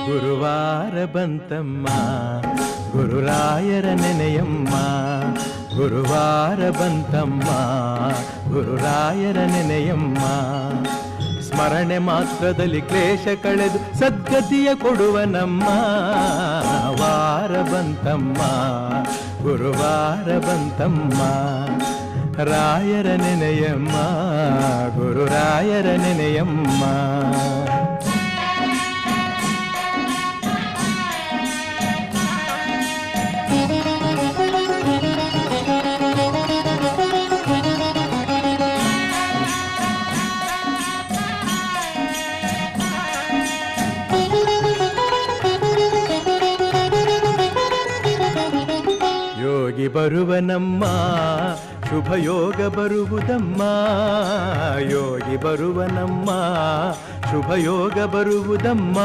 ಗುರುವಾರ ಬಂತಮ್ಮ ಗುರುರಾಯರ ನೆನೆಯಮ್ಮ. ಗುರುವಾರ ಬಂತಮ್ಮ ಗುರುರಾಯರ ನೆನೆಯಮ್ಮ. ಸ್ಮರಣೆ ಮಾತ್ರದಲ್ಲಿ ಕ್ಲೇಶ ಕಳೆದು ಸದ್ಗತಿಯ ಕೊಡುವ ನಮ್ಮ ವಾರ ಬಂತಮ್ಮ ಗುರುವಾರ ಬಂತಮ್ಮ. ರಾಯರ ನೆನೆಯಮ್ಮ ಗುರುರಾಯರ ನೆನೆಯಮ್ಮ. ಯೋಗಿ ಬರುವನಮ್ಮ ಶುಭಯೋಗ ಬರುವುದಮ್ಮ. ಯೋಗಿ ಬರುವನಮ್ಮ ಶುಭಯೋಗ ಬರುವುದಮ್ಮ.